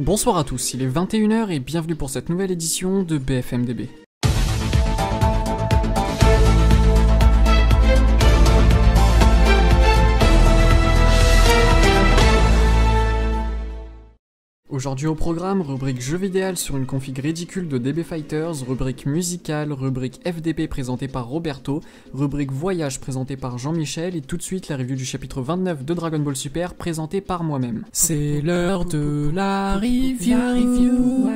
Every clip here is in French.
Bonsoir à tous, il est 21h et bienvenue pour cette nouvelle édition de BFMDB. Aujourd'hui au programme, rubrique jeu vidéo sur une config ridicule de DB Fighters, rubrique musicale, rubrique FDP présentée par Roberto, rubrique voyage présentée par Jean-Michel et tout de suite la review du chapitre 29 de Dragon Ball Super présentée par moi-même. C'est l'heure de la review.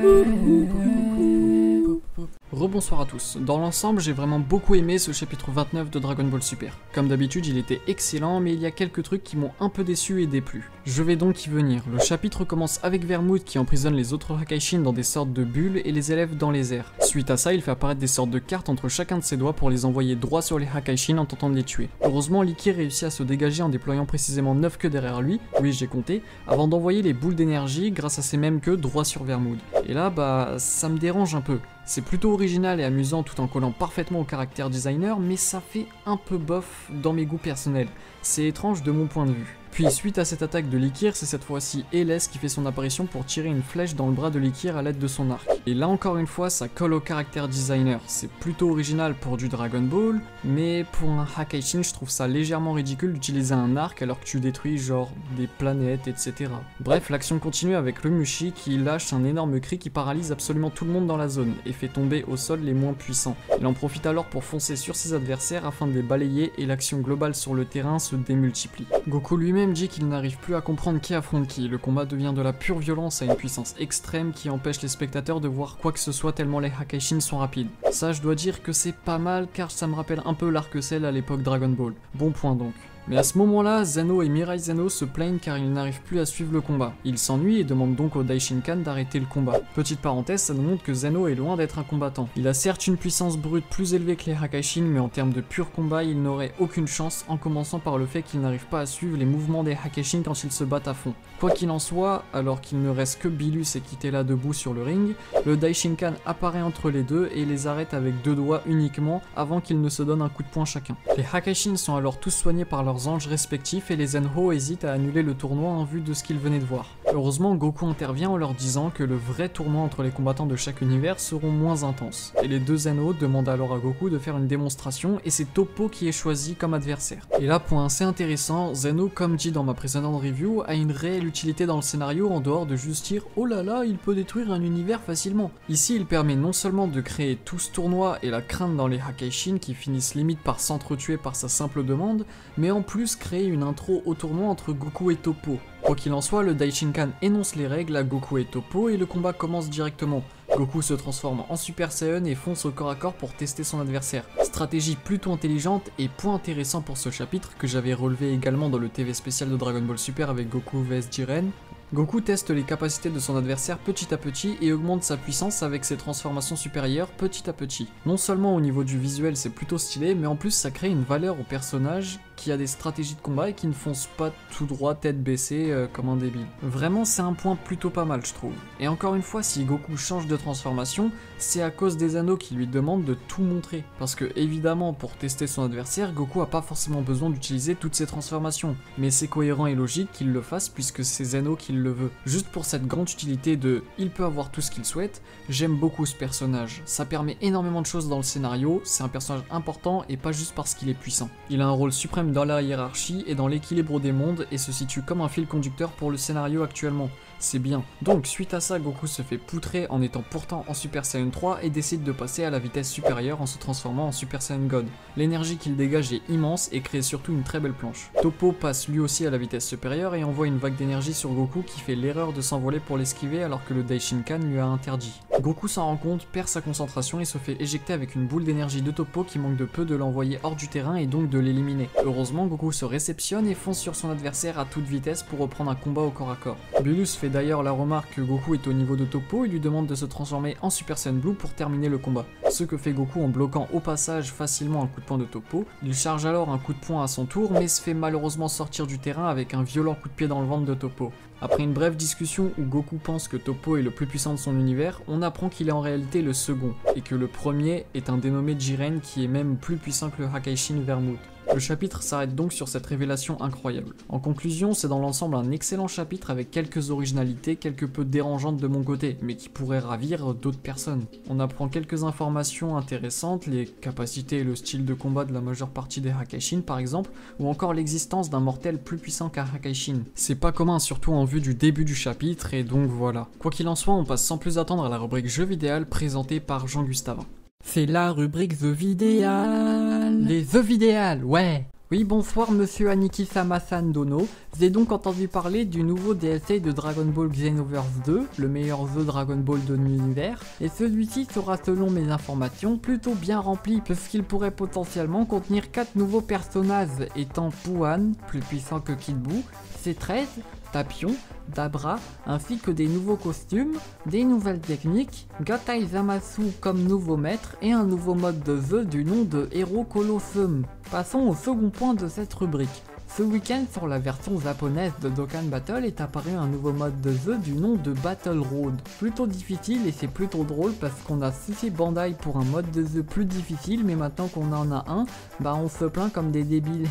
Rebonsoir à tous. Dans l'ensemble, j'ai vraiment beaucoup aimé ce chapitre 29 de Dragon Ball Super. Comme d'habitude, il était excellent, mais il y a quelques trucs qui m'ont un peu déçu et déplu. Je vais donc y venir. Le chapitre commence avec Vermouth qui emprisonne les autres Hakaishin dans des sortes de bulles et les élève dans les airs. Suite à ça, il fait apparaître des sortes de cartes entre chacun de ses doigts pour les envoyer droit sur les Hakaishin en tentant de les tuer. Heureusement, Licky réussit à se dégager en déployant précisément 9 queues derrière lui, oui j'ai compté, avant d'envoyer les boules d'énergie grâce à ces mêmes queues droit sur Vermouth. Et là, ça me dérange un peu. C'est plutôt original et amusant tout en collant parfaitement au caractère designer, mais ça fait un peu bof dans mes goûts personnels. C'est étrange de mon point de vue. Puis suite à cette attaque de Likir, c'est cette fois-ci Hélès qui fait son apparition pour tirer une flèche dans le bras de Likir à l'aide de son arc. Et là encore une fois, ça colle au caractère designer. C'est plutôt original pour du Dragon Ball, mais pour un Hakaishin, je trouve ça légèrement ridicule d'utiliser un arc alors que tu détruis genre des planètes, etc. Bref, l'action continue avec le Mushi qui lâche un énorme cri qui paralyse absolument tout le monde dans la zone et fait tomber au sol les moins puissants. Il en profite alors pour foncer sur ses adversaires afin de les balayer et l'action globale sur le terrain se démultiplie. Goku lui-même dit qu'il n'arrive plus à comprendre qui affronte qui, le combat devient de la pure violence à une puissance extrême qui empêche les spectateurs de voir quoi que ce soit tellement les Hakaishin sont rapides. Ça je dois dire que c'est pas mal car ça me rappelle un peu l'arc Cell à l'époque Dragon Ball. Bon point donc. Mais à ce moment-là, Zeno et Mirai Zeno se plaignent car ils n'arrivent plus à suivre le combat. Ils s'ennuient et demandent donc au Daishinkan d'arrêter le combat. Petite parenthèse, ça nous montre que Zeno est loin d'être un combattant. Il a certes une puissance brute plus élevée que les Hakaishin, mais en termes de pur combat, il n'aurait aucune chance, en commençant par le fait qu'il n'arrive pas à suivre les mouvements des Hakaishin quand ils se battent à fond. Quoi qu'il en soit, alors qu'il ne reste que Bilus et Kitela debout sur le ring, le Daishinkan apparaît entre les deux et les arrête avec 2 doigts uniquement avant qu'ils ne se donnent un coup de poing chacun. Les Hakaishin sont alors tous soignés par leurs anges respectifs et les Zenho hésitent à annuler le tournoi en vue de ce qu'ils venaient de voir. Heureusement, Goku intervient en leur disant que le vrai tournoi entre les combattants de chaque univers seront moins intenses. Et les deux Zenho demandent alors à Goku de faire une démonstration et c'est Toppo qui est choisi comme adversaire. Et là, point assez intéressant, Zeno, comme dit dans ma précédente review, a une réelle utilité dans le scénario en dehors de juste dire « Oh là là, il peut détruire un univers facilement ». Ici, il permet non seulement de créer tout ce tournoi et la crainte dans les Hakaishin qui finissent limite par s'entretuer par sa simple demande, mais en plus créer une intro au tournoi entre Goku et Toppo. Quoi qu'il en soit, le Daishinkan énonce les règles à Goku et Toppo et le combat commence directement. Goku se transforme en Super Saiyan et fonce au corps à corps pour tester son adversaire. Stratégie plutôt intelligente et point intéressant pour ce chapitre que j'avais relevé également dans le TV spécial de Dragon Ball Super avec Goku vs Jiren. Goku teste les capacités de son adversaire petit à petit et augmente sa puissance avec ses transformations supérieures petit à petit. Non seulement au niveau du visuel c'est plutôt stylé, mais en plus ça crée une valeur au personnage qui a des stratégies de combat et qui ne fonce pas tout droit tête baissée comme un débile. Vraiment c'est un point plutôt pas mal je trouve. Et encore une fois, si Goku change de transformation, c'est à cause des anneaux qui lui demandent de tout montrer. Parce que évidemment pour tester son adversaire, Goku a pas forcément besoin d'utiliser toutes ses transformations. Mais c'est cohérent et logique qu'il le fasse puisque c'est Zeno qui le veut. Juste pour cette grande utilité de il peut avoir tout ce qu'il souhaite, j'aime beaucoup ce personnage. Ça permet énormément de choses dans le scénario, c'est un personnage important et pas juste parce qu'il est puissant. Il a un rôle suprême dans la hiérarchie et dans l'équilibre des mondes et se situe comme un fil conducteur pour le scénario actuellement. C'est bien. Donc suite à ça, Goku se fait poutrer en étant pourtant en Super Saiyan 3 et décide de passer à la vitesse supérieure en se transformant en Super Saiyan God. L'énergie qu'il dégage est immense et crée surtout une très belle planche. Toppo passe lui aussi à la vitesse supérieure et envoie une vague d'énergie sur Goku qui fait l'erreur de s'envoler pour l'esquiver alors que le Daishinkan lui a interdit. Goku s'en rend compte, perd sa concentration et se fait éjecter avec une boule d'énergie de Toppo qui manque de peu de l'envoyer hors du terrain et donc de l'éliminer. Heureusement, Goku se réceptionne et fonce sur son adversaire à toute vitesse pour reprendre un combat au corps à corps. Bilus fait d'ailleurs la remarque que Goku est au niveau de Toppo et lui demande de se transformer en Super Saiyan Blue pour terminer le combat. Ce que fait Goku en bloquant au passage facilement un coup de poing de Toppo. Il charge alors un coup de poing à son tour mais se fait malheureusement sortir du terrain avec un violent coup de pied dans le ventre de Toppo. Après une brève discussion où Goku pense que Toppo est le plus puissant de son univers, on apprend qu'il est en réalité le second, et que le premier est un dénommé Jiren qui est même plus puissant que le Hakaishin Vermouth. Le chapitre s'arrête donc sur cette révélation incroyable. En conclusion, c'est dans l'ensemble un excellent chapitre avec quelques originalités quelque peu dérangeantes de mon côté, mais qui pourraient ravir d'autres personnes. On apprend quelques informations intéressantes, les capacités et le style de combat de la majeure partie des Hakaishin par exemple, ou encore l'existence d'un mortel plus puissant qu'un Hakaishin. C'est pas commun, surtout en vue du début du chapitre, et donc voilà. Quoi qu'il en soit, on passe sans plus attendre à la rubrique Jeux vidéal présentée par Jean Gustavin. C'est la rubrique The Vidéal. Les The Vidéal, ouais. Oui, bonsoir monsieur Aniki-sama-san Dono. J'ai donc entendu parler du nouveau DLC de Dragon Ball Xenoverse 2, le meilleur The Dragon Ball de l'univers, et celui-ci sera selon mes informations plutôt bien rempli puisqu'il pourrait potentiellement contenir 4 nouveaux personnages étant Puan, plus puissant que Kid Buu, C13, Tapion, Dabra, ainsi que des nouveaux costumes, des nouvelles techniques, Gatai Zamasu comme nouveau maître et un nouveau mode de jeu du nom de Hero Colossum. Passons au second point de cette rubrique. Ce week-end, sur la version japonaise de Dokkan Battle est apparu un nouveau mode de jeu du nom de Battle Road. Plutôt difficile et c'est plutôt drôle parce qu'on a sucé Bandai pour un mode de jeu plus difficile, mais maintenant qu'on en a un, bah on se plaint comme des débiles.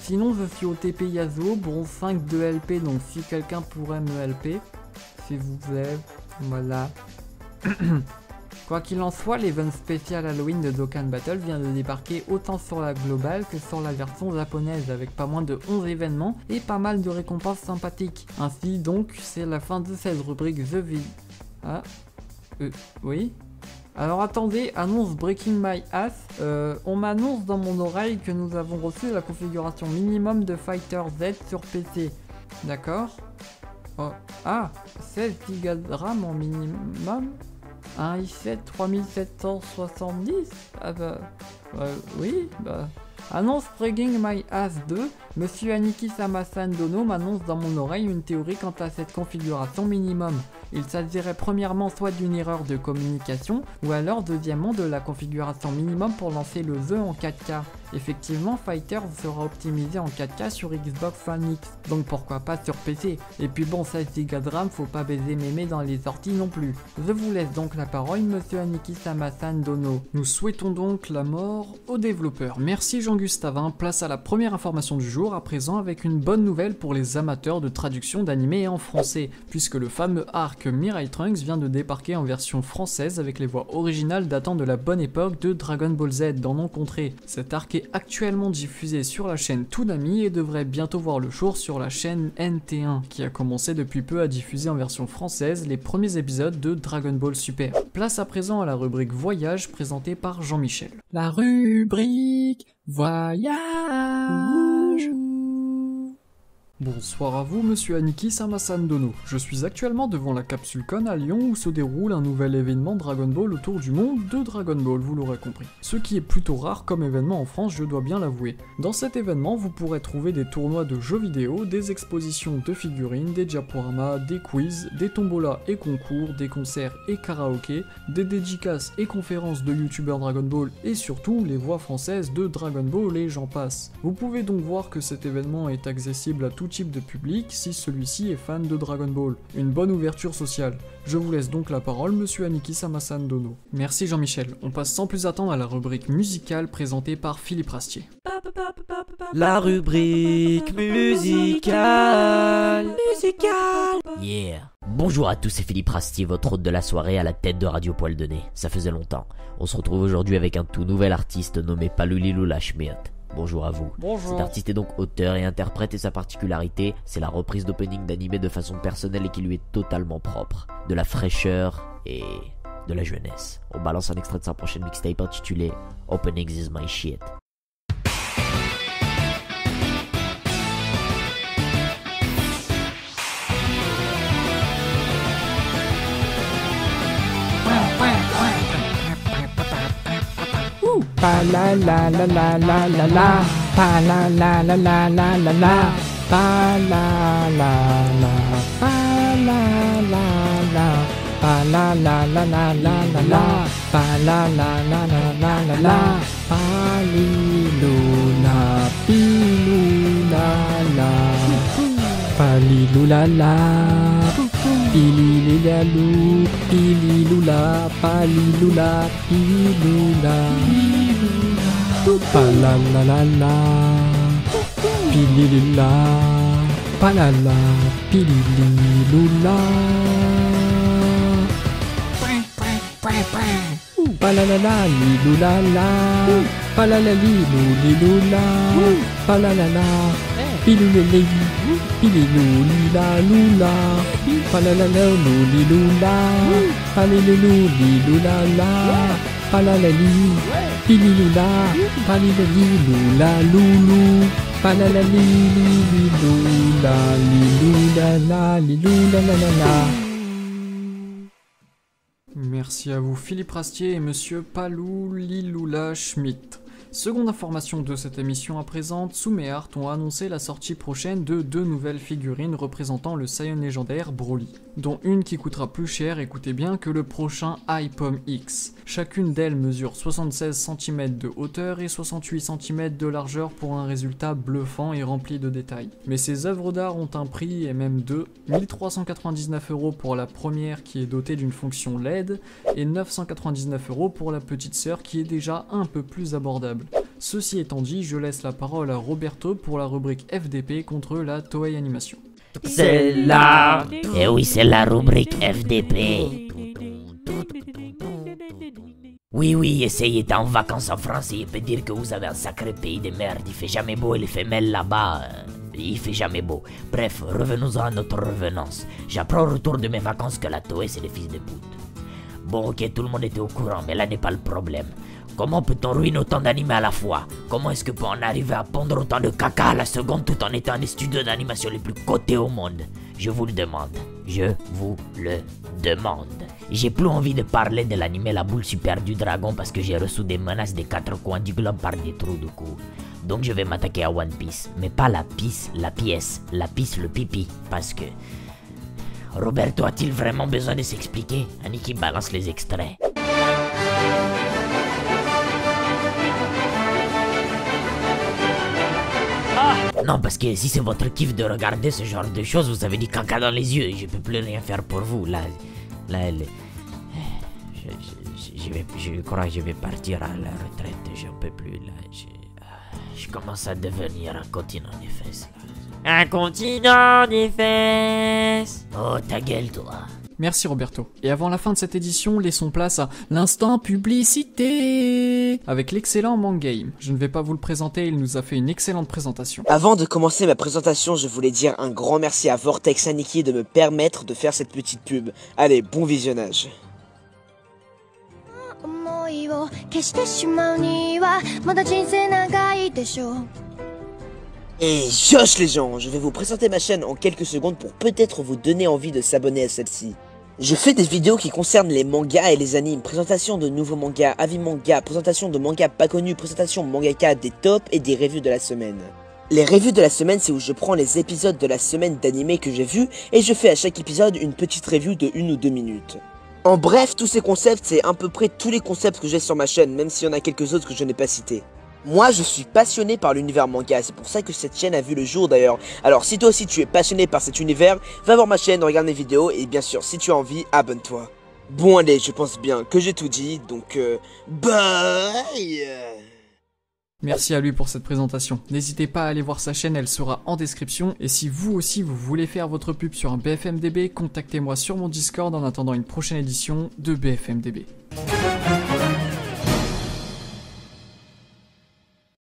Sinon je suis au TP Yasuo, bronze 5 de LP, donc si quelqu'un pourrait me LP, s'il vous plaît, voilà. Quoi qu'il en soit, l'event spécial Halloween de Dokkan Battle vient de débarquer autant sur la globale que sur la version japonaise avec pas moins de 11 événements et pas mal de récompenses sympathiques. Ainsi donc, c'est la fin de cette rubrique The Vid... Ah, oui. Alors attendez, annonce Breaking My Ass, on m'annonce dans mon oreille que nous avons reçu la configuration minimum de Fighter Z sur PC. D'accord. Oh. Ah, 16 Go de RAM en minimum. Un i7 3770. Ah bah... oui, bah... Annonce Breaking My Ass 2, Monsieur Aniki-sama-san Dono m'annonce dans mon oreille une théorie quant à cette configuration minimum. Il s'agirait premièrement soit d'une erreur de communication, ou alors deuxièmement de la configuration minimum pour lancer le jeu en 4K. Effectivement, Fighter sera optimisé en 4K sur Xbox One X, donc pourquoi pas sur PC. Et puis bon, 16 Go de RAM, faut pas baiser mémé dans les sorties non plus. Je vous laisse donc la parole, Monsieur Aniki-sama-san Dono. Nous souhaitons donc la mort aux développeurs. Merci Jean Gustavin, place à la première information du jour, à présent avec une bonne nouvelle pour les amateurs de traduction d'animé en français, puisque le fameux arc Mirai Trunks vient de débarquer en version française avec les voix originales datant de la bonne époque de Dragon Ball Z dans nos contrées. Cet arc est actuellement diffusé sur la chaîne Toonami et devrait bientôt voir le jour sur la chaîne NT1, qui a commencé depuis peu à diffuser en version française les premiers épisodes de Dragon Ball Super. Place à présent à la rubrique Voyage présentée par Jean-Michel. La rubrique Voyage. Bonsoir à vous, Monsieur Aniki-sama-san Dono. Je suis actuellement devant la Capsule Con à Lyon où se déroule un nouvel événement Dragon Ball autour du monde de Dragon Ball, vous l'aurez compris. Ce qui est plutôt rare comme événement en France, je dois bien l'avouer. Dans cet événement, vous pourrez trouver des tournois de jeux vidéo, des expositions de figurines, des diaporamas, des quiz, des tombolas et concours, des concerts et karaokés, des dédicaces et conférences de youtubeurs Dragon Ball et surtout les voix françaises de Dragon Ball et j'en passe. Vous pouvez donc voir que cet événement est accessible à tout type de public si celui-ci est fan de Dragon Ball. Une bonne ouverture sociale. Je vous laisse donc la parole, Monsieur Aniki-sama-san Dono. Merci Jean-Michel. On passe sans plus attendre à la rubrique musicale présentée par Philippe Rastier. La rubrique musicale. Yeah. Bonjour à tous, c'est Philippe Rastier, votre hôte de la soirée à la tête de Radio Poil de Nez. Ça faisait longtemps. On se retrouve aujourd'hui avec un tout nouvel artiste nommé Palulilula Schmidt. Bonjour à vous. Bonjour. Cet artiste est donc auteur et interprète et sa particularité, c'est la reprise d'opening d'animé de façon personnelle et qui lui est totalement propre. De la fraîcheur et de la jeunesse. On balance un extrait de sa prochaine mixtape intitulée Openings is my shit. Pa la la la la la la la, pa la la la la la la la, pa la la la, pa la la la, pa la la la la la la la, pa la la la la la la la, pa li lu la pi lu la la, pa li lu la la, pi li li la lu, pi li lu la, pa li lu la, pi lu la. Palalalala, pililila, palala, pilililula. Palalala, lilulala, palalaliloulilula, palalala, pilulili, pililulilaloula, palalaloulilula, palilululilulala, palalali, pililula, palilaliloulaloulou, palalaliloulila, liloulala, liloulalala. Merci à vous Philippe Rastier et monsieur Palou Liloula Schmidt. Seconde information de cette émission à présent, Tsum et Art ont annoncé la sortie prochaine de 2 nouvelles figurines représentant le Saiyan légendaire Broly, dont une qui coûtera plus cher, écoutez bien, que le prochain iPom X. Chacune d'elles mesure 76 cm de hauteur et 68 cm de largeur pour un résultat bluffant et rempli de détails. Mais ces œuvres d'art ont un prix, et même de 1399 € pour la première qui est dotée d'une fonction LED et 999 € pour la petite sœur qui est déjà un peu plus abordable. Ceci étant dit, je laisse la parole à Roberto pour la rubrique FDP contre la Toei Animation. C'est là. Eh oui, c'est la rubrique FDP. Oui, essayez d'être en vacances en France et il peut dire que vous avez un sacré pays de merde. Il fait jamais beau et les femelles là-bas, il fait jamais beau. Bref, revenons à notre revenance. J'apprends au retour de mes vacances que la Toei c'est des fils de pute. Bon ok, tout le monde était au courant, mais là n'est pas le problème. Comment peut-on ruiner autant d'animés à la fois? Comment est-ce que peut en arriver à pondre autant de caca à la seconde tout en étant un des studios d'animation les plus cotés au monde? Je vous le demande. Je vous le demande. J'ai plus envie de parler de l'animé La Boule Super du Dragon parce que j'ai reçu des menaces des 4 coins du globe par des trous de cou. Donc je vais m'attaquer à One Piece. Mais pas la pièce, la pisse, le pipi. Parce que... Roberto a-t-il vraiment besoin de s'expliquer? Aniki balance les extraits. Non, parce que si c'est votre kiff de regarder ce genre de choses, vous avez du caca dans les yeux et je peux plus rien faire pour vous. Là, je crois que je vais partir à la retraite, j'en peux plus. Là, je commence à devenir un continent des fesses. Là. Un continent des fesses. Oh, ta gueule, toi. Merci Roberto. Et avant la fin de cette édition, laissons place à l'instant publicité avec l'excellent Mangame. Je ne vais pas vous le présenter, il nous a fait une excellente présentation. Avant de commencer ma présentation, je voulais dire un grand merci à Vortex Aniki de me permettre de faire cette petite pub. Allez, bon visionnage. Et josh les gens, je vais vous présenter ma chaîne en quelques secondes pour peut-être vous donner envie de s'abonner à celle-ci. Je fais des vidéos qui concernent les mangas et les animes, présentation de nouveaux mangas, avis manga, présentation de mangas pas connus, présentation mangaka des tops et des reviews de la semaine. Les reviews de la semaine, c'est où je prends les épisodes de la semaine d'animé que j'ai vus et je fais à chaque épisode une petite review de 1 ou 2 minutes. En bref, tous ces concepts, c'est à peu près tous les concepts que j'ai sur ma chaîne, même s'il y en a quelques autres que je n'ai pas cités. Moi, je suis passionné par l'univers manga, c'est pour ça que cette chaîne a vu le jour d'ailleurs. Alors si toi aussi tu es passionné par cet univers, va voir ma chaîne, regarde mes vidéos et bien sûr, si tu as envie, abonne-toi. Bon allez, je pense bien que j'ai tout dit, donc bye. Merci à lui pour cette présentation. N'hésitez pas à aller voir sa chaîne, elle sera en description. Et si vous aussi vous voulez faire votre pub sur un BFMDB, contactez-moi sur mon Discord en attendant une prochaine édition de BFMDB.